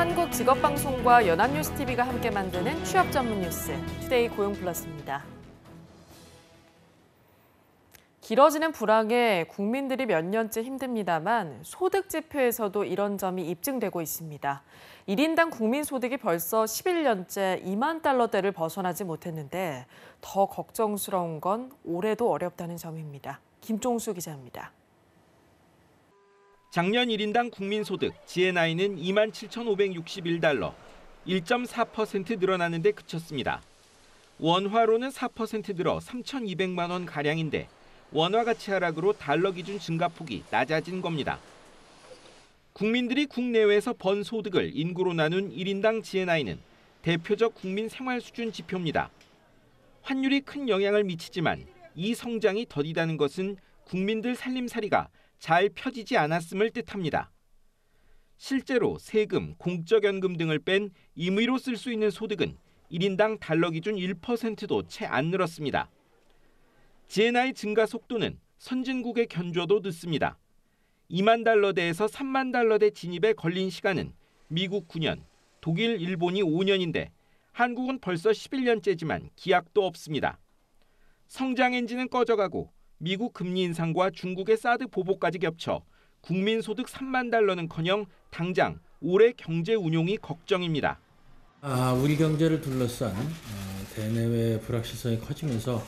한국직업방송과 연합뉴스TV가 함께 만드는 취업 전문 뉴스, 투데이 고용플러스입니다. 길어지는 불황에 국민들이 몇 년째 힘듭니다만 소득지표에서도 이런 점이 입증되고 있습니다. 1인당 국민소득이 벌써 11년째 2만 달러대를 벗어나지 못했는데 더 걱정스러운 건 올해도 어렵다는 점입니다. 김종수 기자입니다. 작년 1인당 국민소득 GNI는 27,561달러, 1.4% 늘어나는데 그쳤습니다. 원화로는 4% 늘어 3,200만 원 가량인데 원화 가치 하락으로 달러 기준 증가폭이 낮아진 겁니다. 국민들이 국내외에서 번 소득을 인구로 나눈 1인당 GNI는 대표적 국민 생활 수준 지표입니다. 환율이 큰 영향을 미치지만 이 성장이 더디다는 것은 국민들 살림살이가 잘 펴지지 않았음을 뜻합니다. 실제로 세금, 공적연금 등을 뺀 임의로 쓸 수 있는 소득은 1인당 달러 기준 1%도 채 안 늘었습니다. GNI 증가 속도는 선진국의 견조도 늦습니다. 2만 달러대에서 3만 달러대 진입에 걸린 시간은 미국 9년, 독일, 일본이 5년인데 한국은 벌써 11년째지만 기약도 없습니다. 성장 엔진은 꺼져가고 미국 금리 인상과 중국의 사드 보복까지 겹쳐 국민소득 3만 달러는커녕 당장 올해 경제 운용이 걱정입니다. 우리 경제를 둘러싼 대내외 불확실성이 커지면서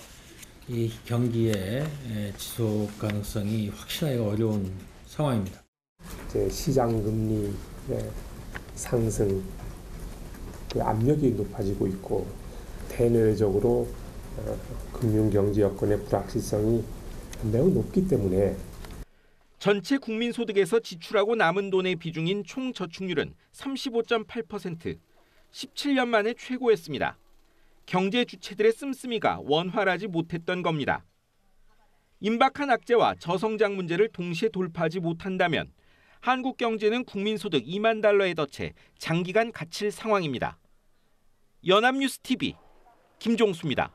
이 경기의 지속 가능성이 확신하기가 어려운 상황입니다. 시장 금리의 상승, 압력이 높아지고 있고 대내외적으로 금융 경제 여건의 불확실성이 매우 높기 때문에 전체 국민소득에서 지출하고 남은 돈의 비중인 총저축률은 35.8%, 17년 만에 최고였습니다. 경제 주체들의 씀씀이가 원활하지 못했던 겁니다. 임박한 악재와 저성장 문제를 동시에 돌파하지 못한다면 한국 경제는 국민소득 2만 달러에 덧해 장기간 갇힐 상황입니다. 연합뉴스TV 김종수입니다.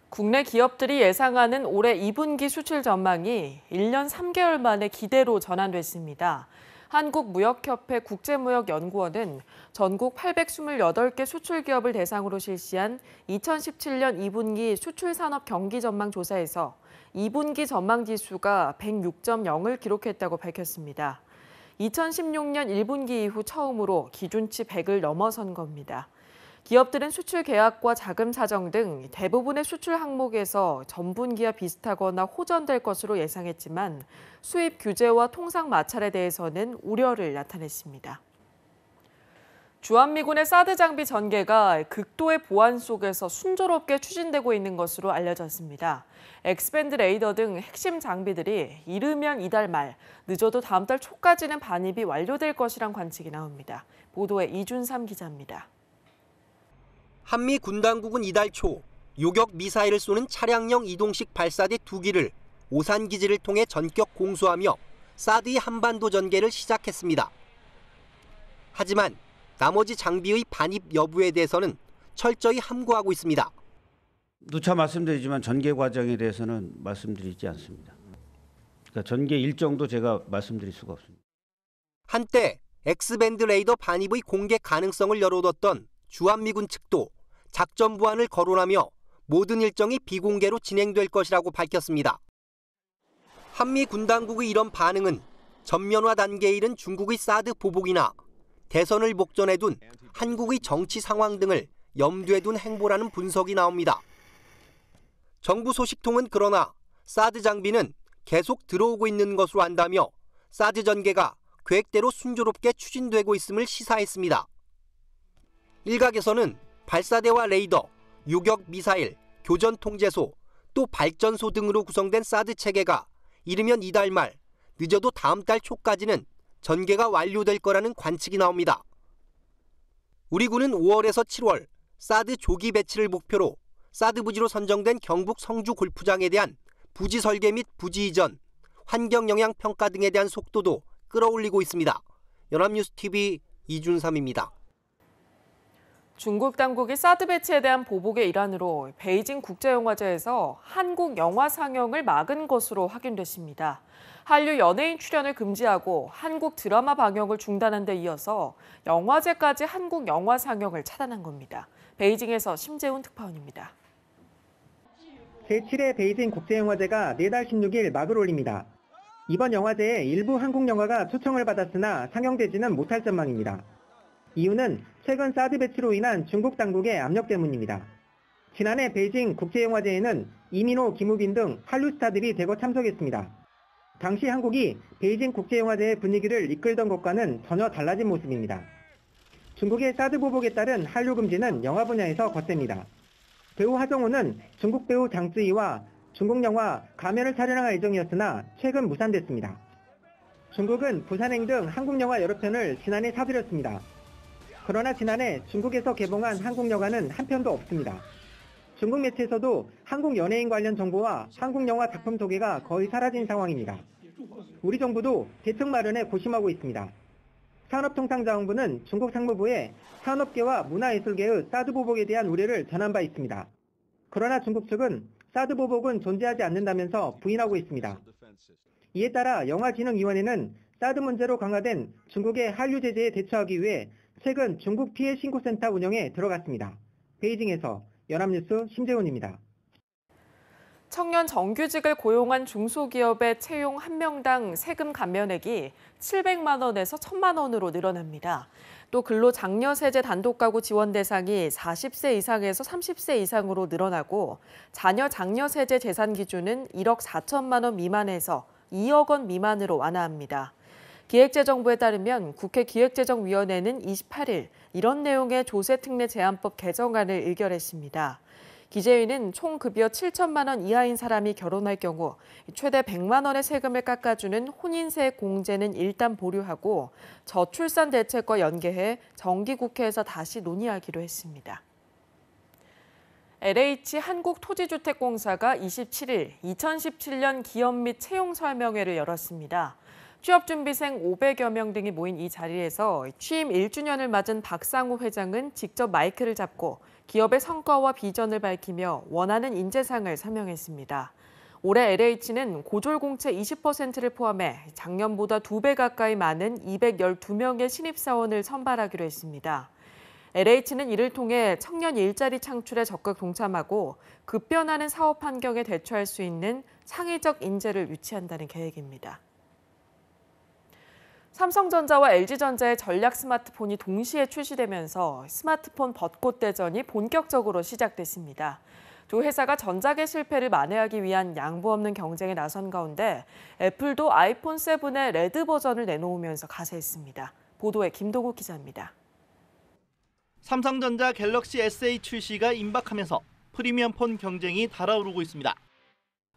국내 기업들이 예상하는 올해 2분기 수출 전망이 1년 3개월 만에 기대로 전환됐습니다. 한국무역협회 국제무역연구원은 전국 828개 수출기업을 대상으로 실시한 2017년 2분기 수출산업 경기 전망 조사에서 2분기 전망지수가 106.0을 기록했다고 밝혔습니다. 2016년 1분기 이후 처음으로 기준치 100을 넘어선 겁니다. 기업들은 수출 계약과 자금 사정 등 대부분의 수출 항목에서 전분기와 비슷하거나 호전될 것으로 예상했지만 수입 규제와 통상 마찰에 대해서는 우려를 나타냈습니다. 주한미군의 사드 장비 전개가 극도의 보안 속에서 순조롭게 추진되고 있는 것으로 알려졌습니다. 엑스밴드 레이더 등 핵심 장비들이 이르면 이달 말, 늦어도 다음 달 초까지는 반입이 완료될 것이란 관측이 나옵니다. 보도에 이준삼 기자입니다. 한미 군 당국은 이달 초 요격 미사일을 쏘는 차량형 이동식 발사대 2기를 오산 기지를 통해 전격 공수하며 사드의 한반도 전개를 시작했습니다. 하지만 나머지 장비의 반입 여부에 대해서는 철저히 함구하고 있습니다. 누차 말씀드리지만 전개 과정에 대해서는 말씀드리지 않습니다. 그러니까 전개 일정도 제가 말씀드릴 수가 없습니다. 한때 X밴드 레이더 반입의 공개 가능성을 열어뒀던 주한미군 측도 작전 부안을 거론하며 모든 일정이 비공개로 진행될 것이라고 밝혔습니다. 한미 군 당국의 이런 반응은 전면화 단계에 이른 중국의 사드 보복이나 대선을 목전에 둔 한국의 정치 상황 등을 염두에 둔 행보라는 분석이 나옵니다. 정부 소식통은 그러나 사드 장비는 계속 들어오고 있는 것으로 안다며 사드 전개가 계획대로 순조롭게 추진되고 있음을 시사했습니다. 일각에서는 발사대와 레이더, 요격 미사일, 교전 통제소, 또 발전소 등으로 구성된 사드 체계가 이르면 이달 말, 늦어도 다음 달 초까지는 전개가 완료될 거라는 관측이 나옵니다. 우리 군은 5월에서 7월 사드 조기 배치를 목표로 사드 부지로 선정된 경북 성주 골프장에 대한 부지 설계 및 부지 이전, 환경 영향 평가 등에 대한 속도도 끌어올리고 있습니다. 연합뉴스TV 이준삼입니다. 중국 당국이 사드 배치에 대한 보복의 일환으로 베이징 국제영화제에서 한국 영화 상영을 막은 것으로 확인됐습니다. 한류 연예인 출연을 금지하고 한국 드라마 방영을 중단한 데 이어서 영화제까지 한국 영화 상영을 차단한 겁니다. 베이징에서 심재훈 특파원입니다. 제7회 베이징 국제영화제가 내달 16일 막을 올립니다. 이번 영화제에 일부 한국 영화가 초청을 받았으나 상영되지는 못할 전망입니다. 이유는 최근 사드 배치로 인한 중국 당국의 압력 때문입니다. 지난해 베이징 국제영화제에는 이민호, 김우빈 등 한류 스타들이 대거 참석했습니다. 당시 한국이 베이징 국제영화제의 분위기를 이끌던 것과는 전혀 달라진 모습입니다. 중국의 사드 보복에 따른 한류 금지는 영화 분야에서 거셉니다. 배우 하정우는 중국 배우 장쯔이와 중국 영화 가면을 촬영할 예정이었으나 최근 무산됐습니다. 중국은 부산행 등 한국 영화 여러 편을 지난해 사들였습니다. 그러나 지난해 중국에서 개봉한 한국 영화는 한 편도 없습니다. 중국 매체에서도 한국 연예인 관련 정보와 한국 영화 작품 소개가 거의 사라진 상황입니다. 우리 정부도 대책 마련에 고심하고 있습니다. 산업통상자원부는 중국 상무부에 산업계와 문화예술계의 사드 보복에 대한 우려를 전한 바 있습니다. 그러나 중국 측은 사드 보복은 존재하지 않는다면서 부인하고 있습니다. 이에 따라 영화진흥위원회는 사드 문제로 강화된 중국의 한류 제재에 대처하기 위해 최근 중국 피해 신고센터 운영에 들어갔습니다. 베이징에서 연합뉴스 심재훈입니다. 청년 정규직을 고용한 중소기업의 채용 1명당 세금 감면액이 700만 원에서 1,000만 원으로 늘어납니다. 또 근로장려세제 단독가구 지원 대상이 40세 이상에서 30세 이상으로 늘어나고 자녀 장려세제 재산 기준은 1억 4천만 원 미만에서 2억 원 미만으로 완화합니다. 기획재정부에 따르면 국회 기획재정위원회는 28일 이런 내용의 조세특례 제한법 개정안을 의결했습니다. 기재위는 총 급여 7천만 원 이하인 사람이 결혼할 경우 최대 100만 원의 세금을 깎아주는 혼인세 공제는 일단 보류하고 저출산 대책과 연계해 정기국회에서 다시 논의하기로 했습니다. LH 한국토지주택공사가 27일 2017년 기업 및 채용 설명회를 열었습니다. 취업준비생 500여 명 등이 모인 이 자리에서 취임 1주년을 맞은 박상우 회장은 직접 마이크를 잡고 기업의 성과와 비전을 밝히며 원하는 인재상을 설명했습니다. 올해 LH는 고졸공채 20%를 포함해 작년보다 2배 가까이 많은 212명의 신입사원을 선발하기로 했습니다. LH는 이를 통해 청년 일자리 창출에 적극 동참하고 급변하는 사업 환경에 대처할 수 있는 창의적 인재를 유치한다는 계획입니다. 삼성전자와 LG전자의 전략 스마트폰이 동시에 출시되면서 스마트폰 벚꽃 대전이 본격적으로 시작됐습니다. 두 회사가 전작의 실패를 만회하기 위한 양보 없는 경쟁에 나선 가운데 애플도 아이폰 7의 레드 버전을 내놓으면서 가세했습니다. 보도에 김도국 기자입니다. 삼성전자 갤럭시 S8 출시가 임박하면서 프리미엄폰 경쟁이 달아오르고 있습니다.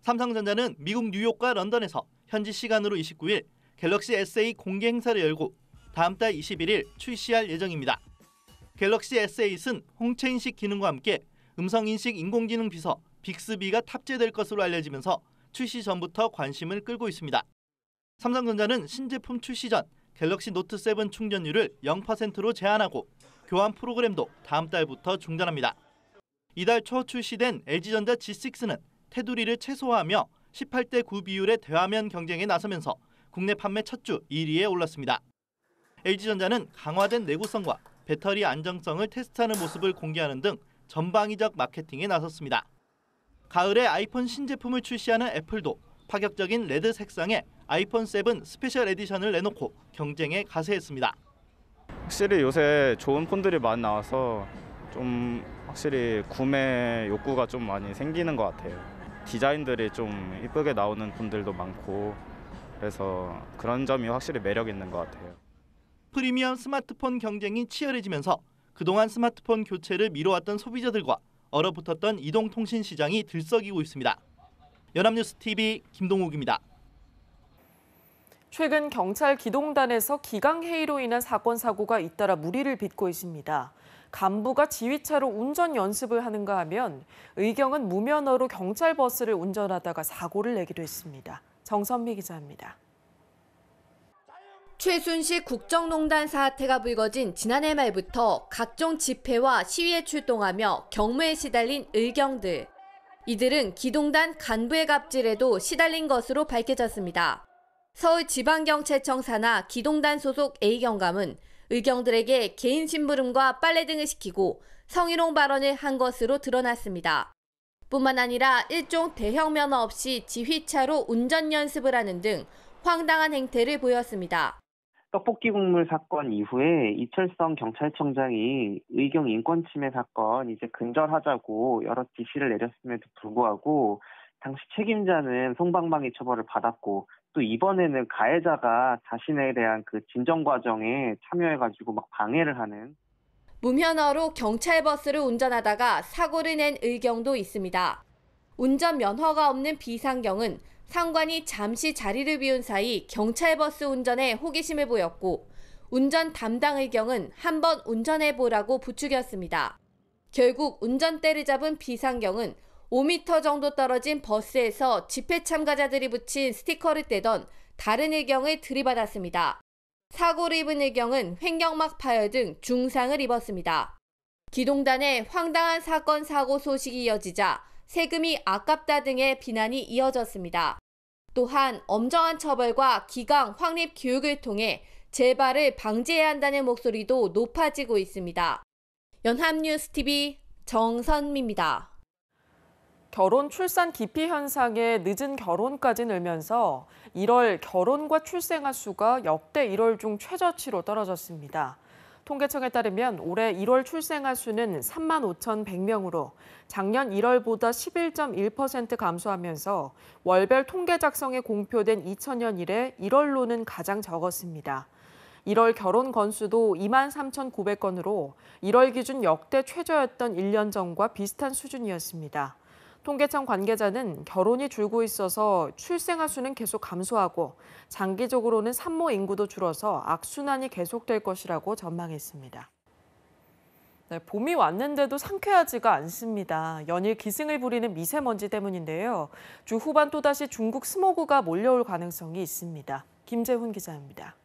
삼성전자는 미국 뉴욕과 런던에서 현지 시간으로 29일 갤럭시 S8 공개 행사를 열고 다음 달 21일 출시할 예정입니다. 갤럭시 S8은 홍채 인식 기능과 함께 음성인식 인공지능 비서 빅스비가 탑재될 것으로 알려지면서 출시 전부터 관심을 끌고 있습니다. 삼성전자는 신제품 출시 전 갤럭시 노트 7 충전율을 0%로 제한하고 교환 프로그램도 다음 달부터 중단합니다. 이달 초 출시된 LG전자 G6는 테두리를 최소화하며 18대 9 비율의 대화면 경쟁에 나서면서 국내 판매 첫 주 1위에 올랐습니다. LG전자는 강화된 내구성과 배터리 안정성을 테스트하는 모습을 공개하는 등 전방위적 마케팅에 나섰습니다. 가을에 아이폰 신제품을 출시하는 애플도 파격적인 레드 색상의 아이폰 7 스페셜 에디션을 내놓고 경쟁에 가세했습니다. 확실히 요새 좋은 폰들이 많이 나와서 좀 확실히 구매 욕구가 좀 많이 생기는 것 같아요. 디자인들이 좀 이쁘게 나오는 폰들도 많고 그래서 그런 점이 확실히 매력 있는 것 같아요. 프리미엄 스마트폰 경쟁이 치열해지면서 그동안 스마트폰 교체를 미뤄왔던 소비자들과 얼어붙었던 이동통신 시장이 들썩이고 있습니다. 연합뉴스 TV 김동욱입니다. 최근 경찰 기동단에서 기강회의로 인한 사건 사고가 잇따라 무리를 빚고 있습니다. 간부가 지휘차로 운전 연습을 하는가 하면 의경은 무면허로 경찰 버스를 운전하다가 사고를 내기도 했습니다. 정선미 기자입니다. 최순실 국정농단 사태가 불거진 지난해 말부터 각종 집회와 시위에 출동하며 경무에 시달린 의경들. 이들은 기동단 간부의 갑질에도 시달린 것으로 밝혀졌습니다. 서울지방경찰청 산하 기동단 소속 A경감은 의경들에게 개인 심부름과 빨래 등을 시키고 성희롱 발언을 한 것으로 드러났습니다. 뿐만 아니라 일종 대형 면허 없이 지휘차로 운전 연습을 하는 등 황당한 행태를 보였습니다. 떡볶이 국물 사건 이후에 이철성 경찰청장이 의경 인권 침해 사건 이제 근절하자고 여러 지시를 내렸음에도 불구하고 당시 책임자는 솜방망이 처벌을 받았고 또 이번에는 가해자가 자신에 대한 그 진정 과정에 참여해가지고 막 방해를 하는. 무면허로 경찰버스를 운전하다가 사고를 낸 의경도 있습니다. 운전 면허가 없는 비상경은 상관이 잠시 자리를 비운 사이 경찰버스 운전에 호기심을 보였고 운전 담당 의경은 한번 운전해보라고 부추겼습니다. 결국 운전대를 잡은 비상경은 5m 정도 떨어진 버스에서 집회 참가자들이 붙인 스티커를 떼던 다른 의경을 들이받았습니다. 사고를 입은 의경은 횡격막 파열 등 중상을 입었습니다. 기동단의 황당한 사건 사고 소식이 이어지자 세금이 아깝다 등의 비난이 이어졌습니다. 또한 엄정한 처벌과 기강 확립 교육을 통해 재발을 방지해야 한다는 목소리도 높아지고 있습니다. 연합뉴스TV 정선미입니다. 결혼 출산 기피 현상에 늦은 결혼까지 늘면서 1월 결혼과 출생아 수가 역대 1월 중 최저치로 떨어졌습니다. 통계청에 따르면 올해 1월 출생아 수는 35,100명으로 작년 1월보다 11.1% 감소하면서 월별 통계 작성에 공표된 2000년 이래 1월로는 가장 적었습니다. 1월 결혼 건수도 23,900건으로 1월 기준 역대 최저였던 1년 전과 비슷한 수준이었습니다. 통계청 관계자는 결혼이 줄고 있어서 출생아 수는 계속 감소하고 장기적으로는 산모 인구도 줄어서 악순환이 계속될 것이라고 전망했습니다. 네, 봄이 왔는데도 상쾌하지가 않습니다. 연일 기승을 부리는 미세먼지 때문인데요. 주 후반 또다시 중국 스모그가 몰려올 가능성이 있습니다. 김재훈 기자입니다.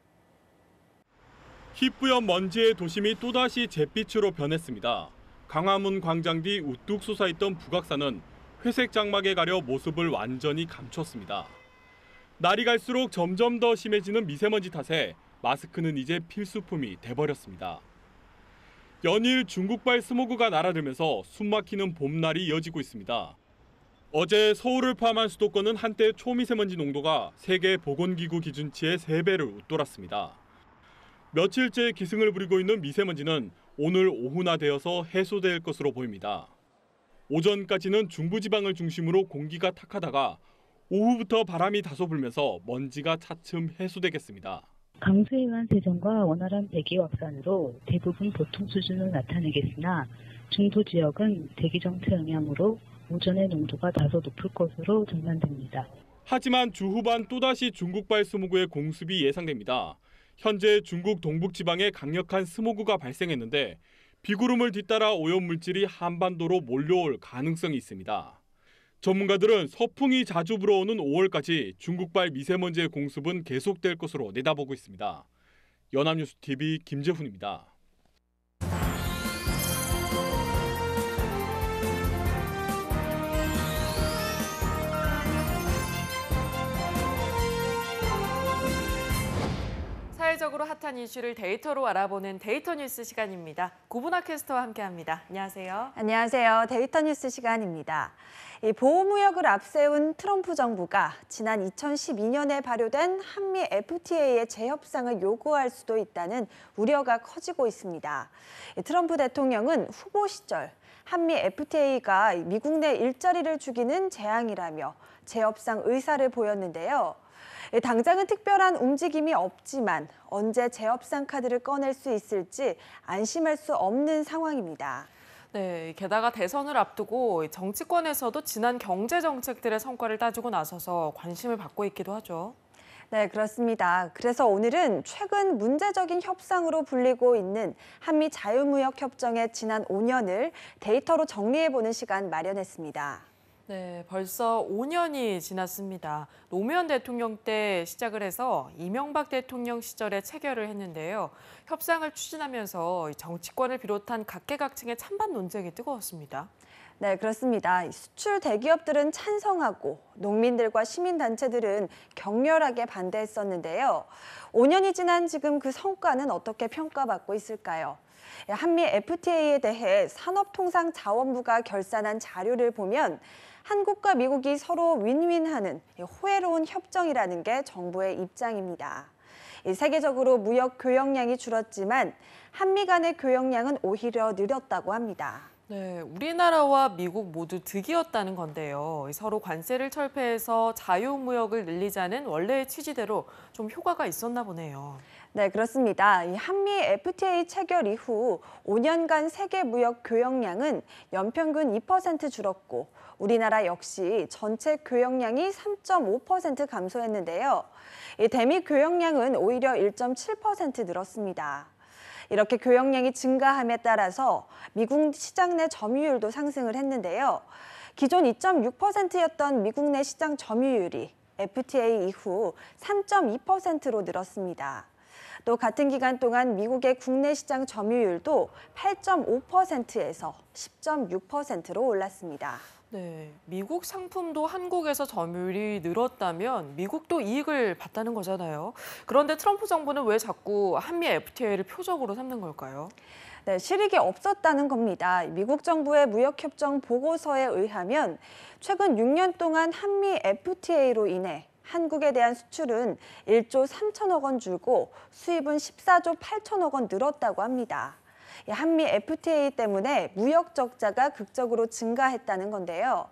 희뿌연 먼지의 도심이 또다시 잿빛으로 변했습니다. 광화문 광장 뒤 우뚝 솟아있던 북악산은 회색 장막에 가려 모습을 완전히 감췄습니다. 날이 갈수록 점점 더 심해지는 미세먼지 탓에 마스크는 이제 필수품이 돼버렸습니다. 연일 중국발 스모그가 날아들면서 숨막히는 봄날이 이어지고 있습니다. 어제 서울을 포함한 수도권은 한때 초미세먼지 농도가 세계보건기구 기준치의 3배를 웃돌았습니다. 며칠째 기승을 부리고 있는 미세먼지는 오늘 오후나 되어서 해소될 것으로 보입니다. 오전까지는 중부지방을 중심으로 공기가 탁하다가 오후부터 바람이 다소 불면서 먼지가 차츰 해소되겠습니다. 강수에 의한 세정과 원활한 대기 확산으로 대부분 보통 수준을 나타내겠으나 중도 지역은 대기 정체 영향으로 오전의 농도가 다소 높을 것으로 전망됩니다. 하지만 주 후반 또다시 중국발 스모그의 공습이 예상됩니다. 현재 중국 동북지방에 강력한 스모그가 발생했는데 비구름을 뒤따라 오염물질이 한반도로 몰려올 가능성이 있습니다. 전문가들은 서풍이 자주 불어오는 5월까지 중국발 미세먼지의 공습은 계속될 것으로 내다보고 있습니다. 연합뉴스TV 김재훈입니다. 사회적으로 핫한 이슈를 데이터로 알아보는 데이터 뉴스 시간입니다. 구분화 캐스터와 함께합니다. 안녕하세요. 안녕하세요. 데이터 뉴스 시간입니다. 보호무역을 앞세운 트럼프 정부가 지난 2012년에 발효된 한미 FTA의 재협상을 요구할 수도 있다는 우려가 커지고 있습니다. 트럼프 대통령은 후보 시절 한미 FTA가 미국 내 일자리를 죽이는 재앙이라며 재협상 의사를 보였는데요. 당장은 특별한 움직임이 없지만 언제 재협상 카드를 꺼낼 수 있을지 안심할 수 없는 상황입니다. 네, 게다가 대선을 앞두고 정치권에서도 지난 경제 정책들의 성과를 따지고 나서서 관심을 받고 있기도 하죠. 네, 그렇습니다. 그래서 오늘은 최근 문제적인 협상으로 불리고 있는 한미 자유무역 협정의 지난 5년을 데이터로 정리해보는 시간 마련했습니다. 네, 벌써 5년이 지났습니다. 노무현 대통령 때 시작을 해서 이명박 대통령 시절에 체결을 했는데요. 협상을 추진하면서 정치권을 비롯한 각계각층의 찬반 논쟁이 뜨거웠습니다. 네, 그렇습니다. 수출 대기업들은 찬성하고 농민들과 시민단체들은 격렬하게 반대했었는데요. 5년이 지난 지금 그 성과는 어떻게 평가받고 있을까요? 한미 FTA에 대해 산업통상자원부가 결산한 자료를 보면 한국과 미국이 서로 윈윈하는 호혜로운 협정이라는 게 정부의 입장입니다. 세계적으로 무역 교역량이 줄었지만 한미 간의 교역량은 오히려 늘었다고 합니다. 네, 우리나라와 미국 모두 득이었다는 건데요. 서로 관세를 철폐해서 자유무역을 늘리자는 원래의 취지대로 좀 효과가 있었나 보네요. 네, 그렇습니다. 이 한미 FTA 체결 이후 5년간 세계 무역 교역량은 연평균 2% 줄었고 우리나라 역시 전체 교역량이 3.5% 감소했는데요. 이 대미 교역량은 오히려 1.7% 늘었습니다. 이렇게 교역량이 증가함에 따라서 미국 시장 내 점유율도 상승을 했는데요. 기존 2.6%였던 미국 내 시장 점유율이 FTA 이후 3.2%로 늘었습니다. 또 같은 기간 동안 미국의 국내 시장 점유율도 8.5%에서 10.6%로 올랐습니다. 네, 미국 상품도 한국에서 점유율이 늘었다면 미국도 이익을 봤다는 거잖아요. 그런데 트럼프 정부는 왜 자꾸 한미 FTA를 표적으로 삼는 걸까요? 네, 실익이 없었다는 겁니다. 미국 정부의 무역협정 보고서에 의하면 최근 6년 동안 한미 FTA로 인해 한국에 대한 수출은 1조 3천억 원 줄고 수입은 14조 8천억 원 늘었다고 합니다. 한미 FTA 때문에 무역 적자가 극적으로 증가했다는 건데요.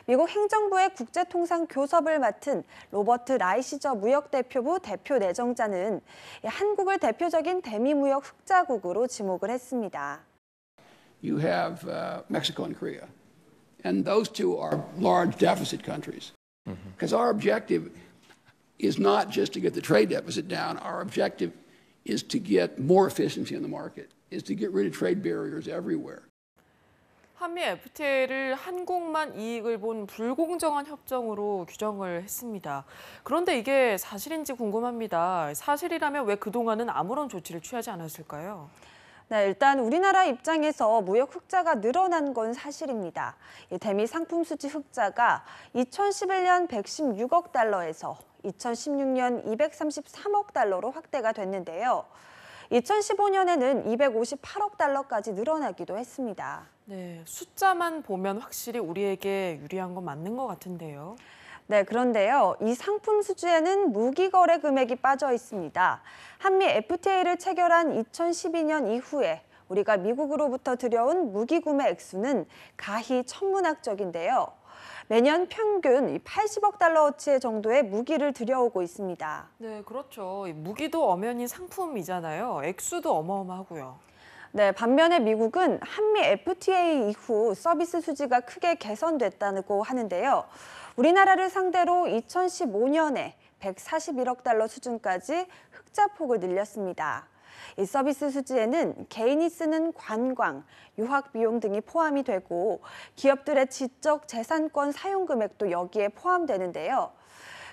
미국 행정부의 국제통상교섭을 맡은 로버트 라이시저 무역대표부 대표 내정자는 한국을 대표적인 대미무역 흑자국으로 지목을 했습니다. You have Mexico and Korea, and those two are large deficit countries. Because our objective is not just to get the trade deficit down. Our objective is to get more efficiency in the market, is to get rid of trade barriers everywhere. 한미 FTA를 한국만 이익을 본 불공정한 협정으로 규정을 했습니다. 그런데 이게 사실인지 궁금합니다. 사실이라면 왜 그동안은 아무런 조치를 취하지 않았을까요? 네, 일단 우리나라 입장에서 무역 흑자가 늘어난 건 사실입니다. 대미 상품 수지 흑자가 2011년 116억 달러에서 2016년 233억 달러로 확대가 됐는데요. 2015년에는 258억 달러까지 늘어나기도 했습니다. 네, 숫자만 보면 확실히 우리에게 유리한 건 맞는 것 같은데요. 네, 그런데요. 이 상품 수지에는 무기 거래 금액이 빠져 있습니다. 한미 FTA를 체결한 2012년 이후에 우리가 미국으로부터 들여온 무기 구매 액수는 가히 천문학적인데요. 매년 평균 80억 달러어치 정도의 무기를 들여오고 있습니다. 네, 그렇죠. 무기도 엄연히 상품이잖아요. 액수도 어마어마하고요. 네, 반면에 미국은 한미 FTA 이후 서비스 수지가 크게 개선됐다고 하는데요. 우리나라를 상대로 2015년에 141억 달러 수준까지 흑자폭을 늘렸습니다. 이 서비스 수지에는 개인이 쓰는 관광, 유학 비용 등이 포함이 되고 기업들의 지적 재산권 사용 금액도 여기에 포함되는데요.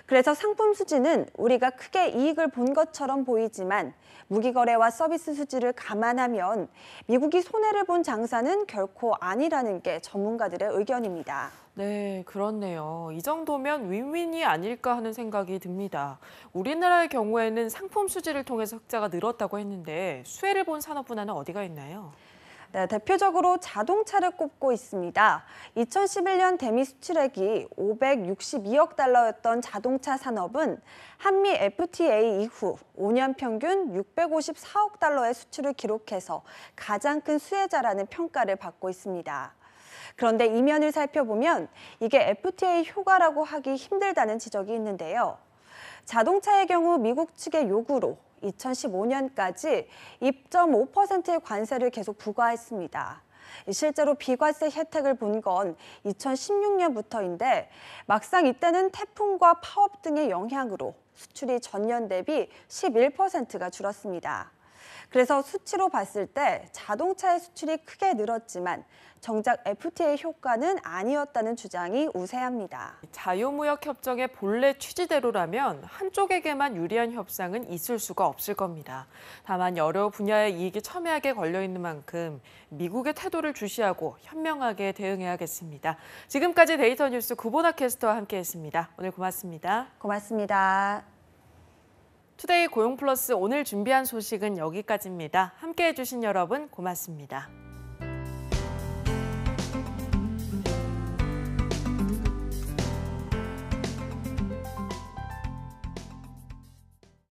그래서 상품 수지는 우리가 크게 이익을 본 것처럼 보이지만 무기 거래와 서비스 수지를 감안하면 미국이 손해를 본 장사는 결코 아니라는 게 전문가들의 의견입니다. 네, 그렇네요. 이 정도면 윈윈이 아닐까 하는 생각이 듭니다. 우리나라의 경우에는 상품 수지를 통해서 흑자가 늘었다고 했는데 수혜를 본 산업 분야는 어디가 있나요? 네, 대표적으로 자동차를 꼽고 있습니다. 2011년 대미 수출액이 562억 달러였던 자동차 산업은 한미 FTA 이후 5년 평균 654억 달러의 수출을 기록해서 가장 큰 수혜자라는 평가를 받고 있습니다. 그런데 이면을 살펴보면 이게 FTA 효과라고 하기 힘들다는 지적이 있는데요. 자동차의 경우 미국 측의 요구로 2015년까지 2.5%의 관세를 계속 부과했습니다. 실제로 비과세 혜택을 본 건 2016년부터인데 막상 이때는 태풍과 파업 등의 영향으로 수출이 전년 대비 11%가 줄었습니다. 그래서 수치로 봤을 때 자동차의 수출이 크게 늘었지만 정작 FTA 효과는 아니었다는 주장이 우세합니다. 자유무역 협정의 본래 취지대로라면 한쪽에게만 유리한 협상은 있을 수가 없을 겁니다. 다만 여러 분야의 이익이 첨예하게 걸려 있는 만큼 미국의 태도를 주시하고 현명하게 대응해야겠습니다. 지금까지 데이터 뉴스 구보나 캐스터와 함께했습니다. 오늘 고맙습니다. 고맙습니다. 투데이 고용플러스 오늘 준비한 소식은 여기까지입니다. 함께해 주신 여러분 고맙습니다.